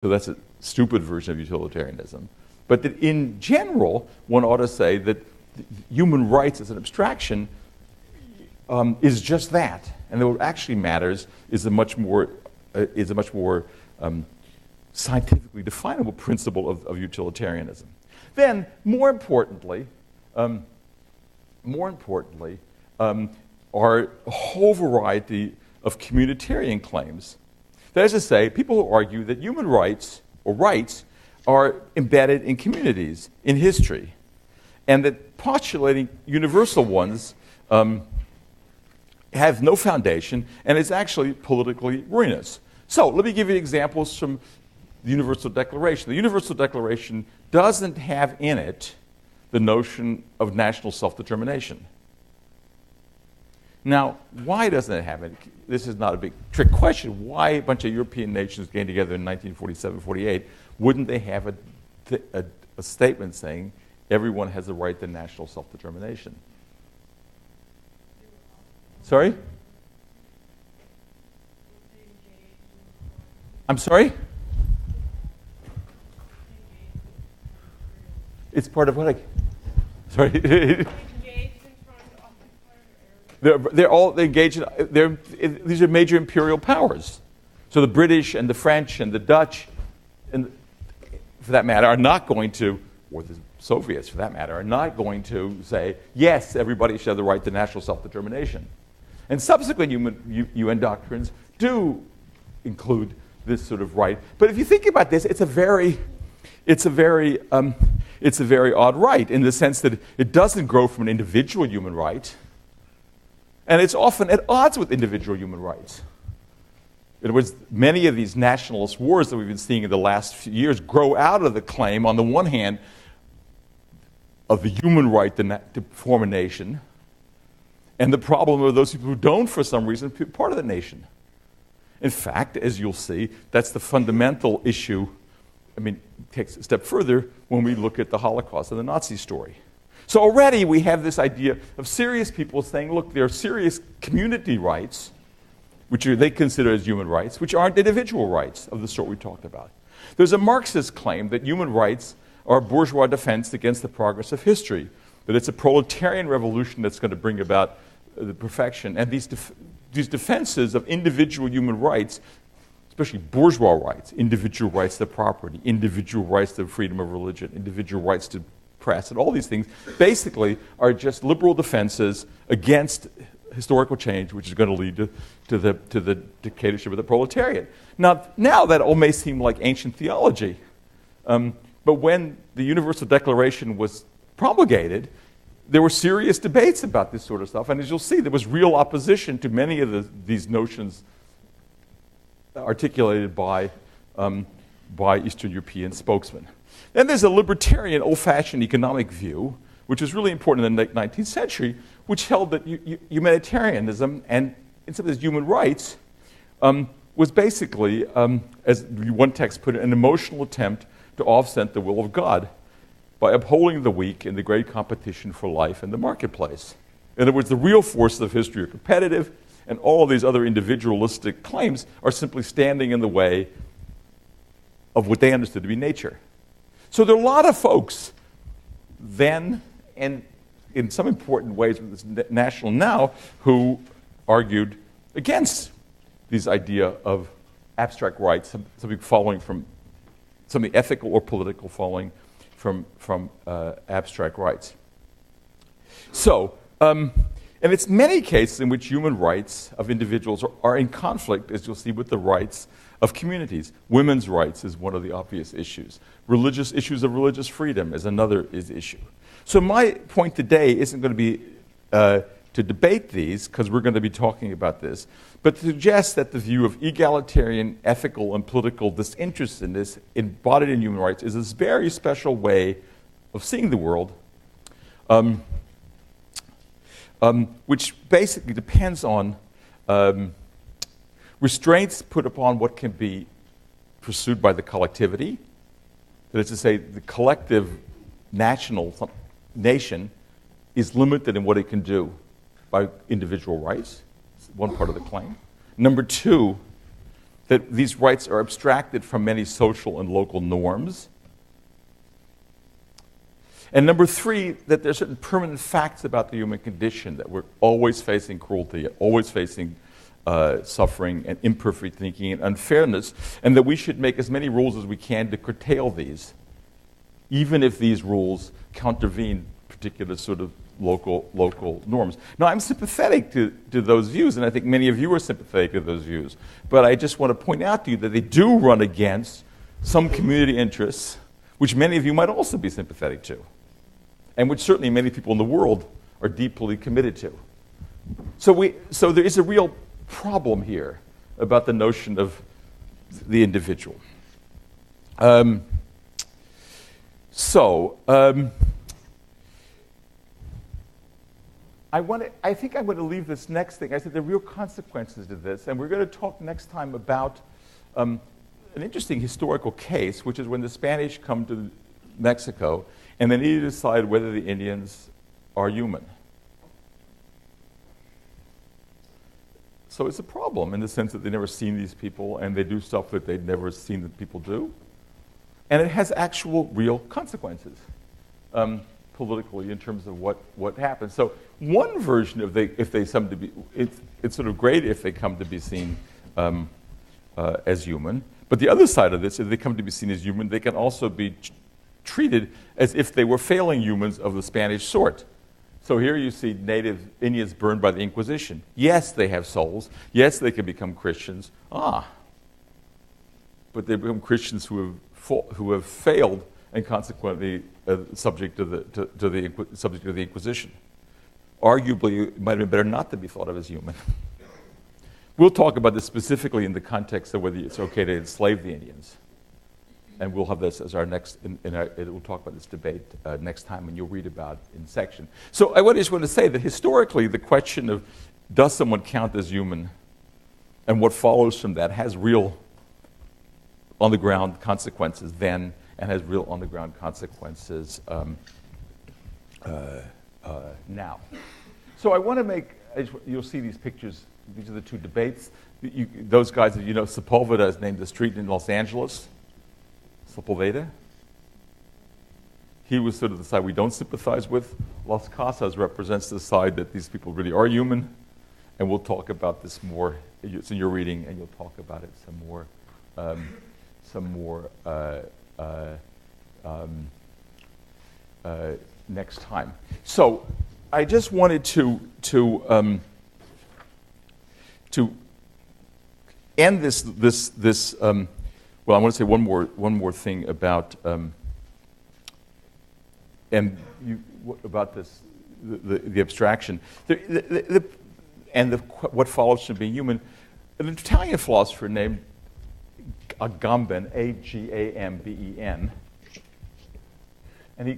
So that's a stupid version of utilitarianism. But that in general, one ought to say that human rights as an abstraction is just that. And what actually matters is a much more scientifically definable principle of utilitarianism. Then, more importantly, are a whole variety of communitarian claims. That is to say, people who argue that human rights, or rights, are embedded in communities, in history, and that postulating universal ones have no foundation and is actually politically ruinous. So, let me give you examples from the Universal Declaration. The Universal Declaration doesn't have in it the notion of national self-determination. Now, why doesn't it have it? This is not a big trick question. Why a bunch of European nations getting together in 1947-48, wouldn't they have a statement saying everyone has a right to national self-determination? Sorry? I'm sorry? It's part of what sorry? They're all engaged in, these are major imperial powers. So the British and the French and the Dutch, and for that matter, are not going to, or the Soviets for that matter, are not going to say, yes, everybody should have the right to national self-determination. And subsequent UN doctrines do include this sort of right. But if you think about this, it's a very odd right in the sense that it doesn't grow from an individual human right, and it's often at odds with individual human rights. In other words, many of these nationalist wars that we've been seeing in the last few years grow out of the claim, on the one hand, of the human right to form a nation, and the problem of those people who don't, for some reason, be part of the nation. In fact, as you'll see, that's the fundamental issue. I mean, it takes a step further when we look at the Holocaust and the Nazi story. So already we have this idea of serious people saying, look, there are serious community rights, which they consider as human rights, which aren't individual rights of the sort we talked about. There's a Marxist claim that human rights are a bourgeois defense against the progress of history, that it's a proletarian revolution that's going to bring about the perfection. And these defenses of individual human rights, especially bourgeois rights, individual rights to property, individual rights to freedom of religion, individual rights to press, and all these things, basically are just liberal defenses against historical change, which is going to lead to the dictatorship of the proletariat. Now that all may seem like ancient theology, but when the Universal Declaration was promulgated, there were serious debates about this sort of stuff, and as you'll see, there was real opposition to many of these notions articulated by Eastern European spokesmen. Then there's a libertarian, old-fashioned economic view, which was really important in the 19th century, which held that humanitarianism and, in some of these human rights, was basically, as one text put it, an emotional attempt to offset the will of God by upholding the weak in the great competition for life in the marketplace. In other words, the real forces of history are competitive, and all of these other individualistic claims are simply standing in the way of what they understood to be nature. So there are a lot of folks then, and in some important ways with this National Now, who argued against this idea of abstract rights, something ethical or political following from abstract rights. So, and it's many cases in which human rights of individuals are in conflict, as you'll see, with the rights of communities. Women's rights is one of the obvious issues. Religious issues of religious freedom is another issue. So my point today isn't going to be to debate these, because we're going to be talking about this, but to suggest that the view of egalitarian, ethical, and political disinterestedness embodied in human rights is this very special way of seeing the world, which basically depends on restraints put upon what can be pursued by the collectivity. That is to say, the collective nation is limited in what it can do by individual rights. It's one part of the claim. Number two, that these rights are abstracted from many social and local norms. And number three, that there's certain permanent facts about the human condition, that we're always facing cruelty, always facing suffering and imperfect thinking and unfairness, and that we should make as many rules as we can to curtail these, even if these rules contravene particular sort of local norms. Now, I'm sympathetic to those views, and I think many of you are sympathetic to those views, but I just want to point out to you that they do run against some community interests, which many of you might also be sympathetic to, and which certainly many people in the world are deeply committed to. So there is a real problem here about the notion of the individual. I think I'm going to leave this next thing. I said there are real consequences to this, and we're going to talk next time about an interesting historical case, which is when the Spanish come to Mexico, and they need to decide whether the Indians are human. So it's a problem in the sense that they've never seen these people, and they do stuff that they've never seen that people do. And it has actual, real consequences politically in terms of what happens. So one version of if they come to be, it's sort of great if they come to be seen as human. But the other side of this, if they come to be seen as human, they can also be treated as if they were failing humans of the Spanish sort. So here you see native Indians burned by the Inquisition. Yes, they have souls. Yes, they can become Christians. But they become Christians who have failed and consequently subject to the Inquisition. Arguably, it might have been better not to be thought of as human. We'll talk about this specifically in the context of whether it's okay to enslave the Indians. And we'll have this as our next, we'll talk about this debate next time, and you'll read about it in section. So I just want to say that historically, the question of does someone count as human and what follows from that has real on-the-ground consequences then, and has real on-the-ground consequences now. So I want to make, you'll see these pictures, these are the two debates. Those guys that you know, Sepulveda is named the street in Los Angeles. Sepulveda. He was sort of the side we don't sympathize with. Las Casas represents the side that these people really are human, and we'll talk about this more. It's in your reading, and you'll talk about it some more next time. So I just wanted to end this. Well, I want to say one more thing about about this the abstraction what follows from being human. An Italian philosopher named Agamben, Agamben, and he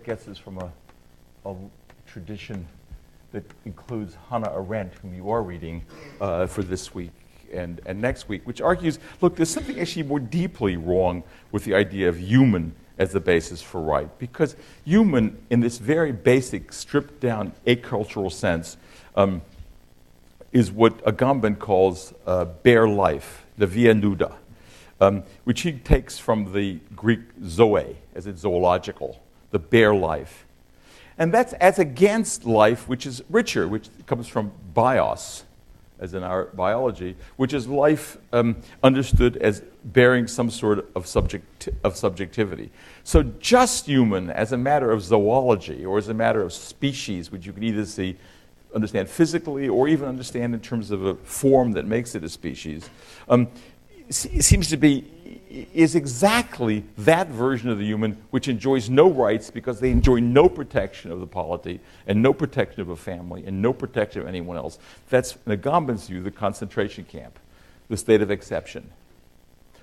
gets this from a tradition that includes Hannah Arendt, whom you are reading for this week and next week, which argues, look, there's something actually more deeply wrong with the idea of human as the basis for right. Because human, in this very basic, stripped-down, acultural sense, is what Agamben calls bare life, the via nuda, which he takes from the Greek zoe, as in zoological, the bare life. And that's as against life, which is richer, which comes from bios, as in our biology, which is life understood as bearing some sort of subjectivity. So just human as a matter of zoology or as a matter of species, which you can either understand physically or even understand in terms of a form that makes it a species, seems to be is exactly that version of the human which enjoys no rights because they enjoy no protection of the polity and no protection of a family and no protection of anyone else. That's, in Agamben's view, the concentration camp, the state of exception.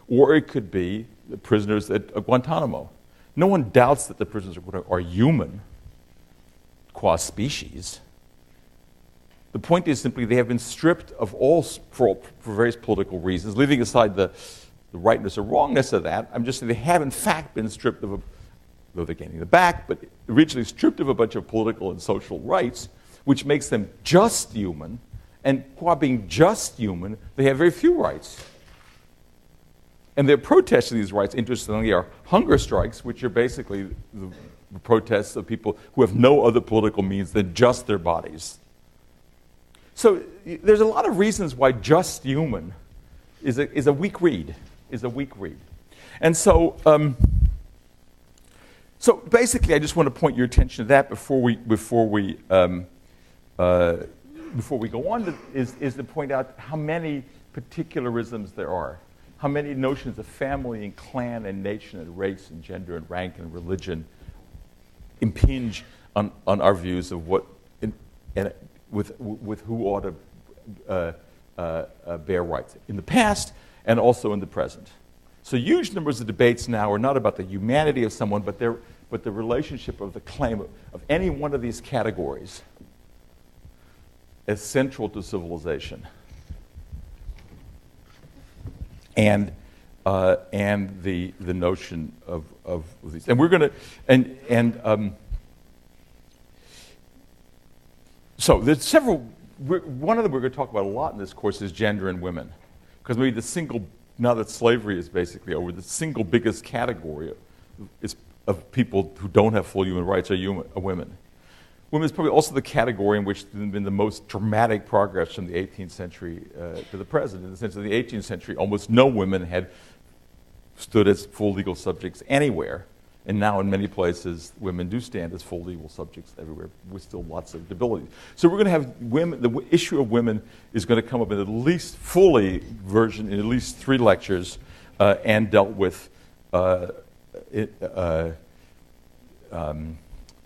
Or it could be the prisoners at Guantanamo. No one doubts that the prisoners are human, qua species. The point is simply they have been stripped of all, for various political reasons, leaving aside the rightness or wrongness of that. I'm just saying they have in fact been stripped of, though they're gaining it back, but originally stripped of a bunch of political and social rights, which makes them just human. And qua being just human, they have very few rights. And the protests to these rights, interestingly, are hunger strikes, which are basically the protests of people who have no other political means than just their bodies. So there's a lot of reasons why Just Human is a weak read, And so, so basically, I just want to point your attention to that before we go on, is to point out how many particularisms there are, how many notions of family and clan and nation and race and gender and rank and religion impinge on our views of what, with who ought to bear rights in the past and also in the present. So huge numbers of debates now are not about the humanity of someone, but the relationship of the claim of any one of these categories as central to civilization, and the notion of these. And we're going to so there's several. One of them we're going to talk about a lot in this course is gender and women, because maybe the single, now that slavery is basically over, the single biggest category of people who don't have full human rights are women. Women is probably also the category in which there's been the most dramatic progress from the 18th century to the present. In the sense of the 18th century, almost no women had stood as full legal subjects anywhere. And now in many places, women do stand as full legal subjects everywhere with still lots of debility. So we're going to have women, the issue of women is going to come up in at least fully version in at least 3 lectures and dealt with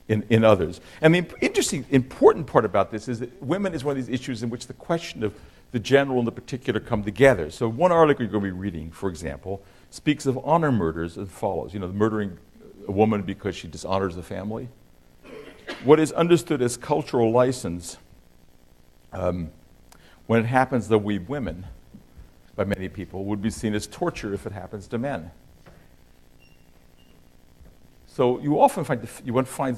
in others. And the interesting, important part about this is that women is one of these issues in which the question of the general and the particular come together. So one article you're going to be reading, for example, speaks of honor murders as follows. You know, murdering a woman because she dishonors the family. What is understood as cultural license, when it happens that we women, by many people, would be seen as torture if it happens to men. So you often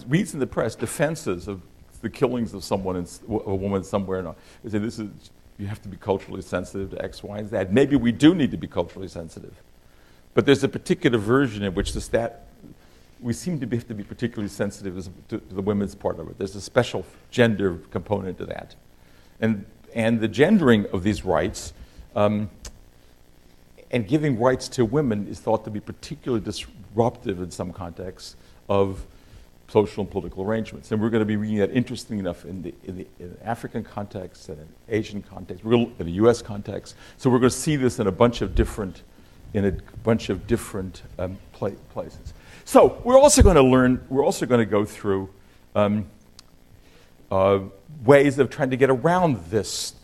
reads in the press defenses of the killings of someone, a woman somewhere. And they say you have to be culturally sensitive to X, Y, and Z. Maybe we do need to be culturally sensitive, but there's a particular version in which we seem to have to be particularly sensitive to the women's part of it. There's a special gender component to that, and the gendering of these rights and giving rights to women is thought to be particularly disruptive in some contexts of social and political arrangements. And we're going to be reading that, interestingly enough, in the African context and in Asian context, in the U.S. context. So we're going to see this in a bunch of different places. So we're also going to go through ways of trying to get around this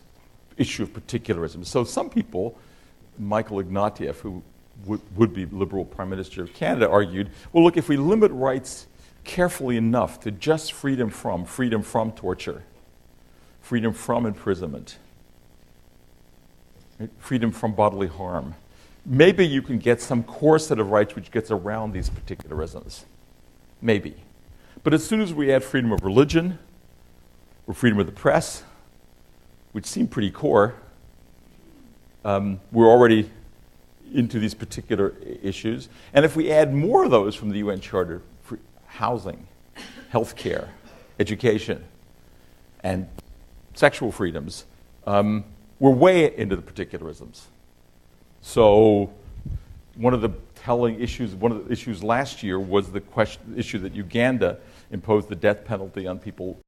issue of particularism. So some people, Michael Ignatieff, who would be Liberal Prime Minister of Canada, argued, well, look, if we limit rights carefully enough to just freedom from torture, freedom from imprisonment, right? Freedom from bodily harm, maybe you can get some core set of rights which gets around these particularisms. Maybe. But as soon as we add freedom of religion or freedom of the press, which seem pretty core, we're already into these particular issues. And if we add more of those from the UN Charter, housing, healthcare, education, and sexual freedoms, we're way into the particularisms. So one of the issues last year was the issue that Uganda imposed the death penalty on people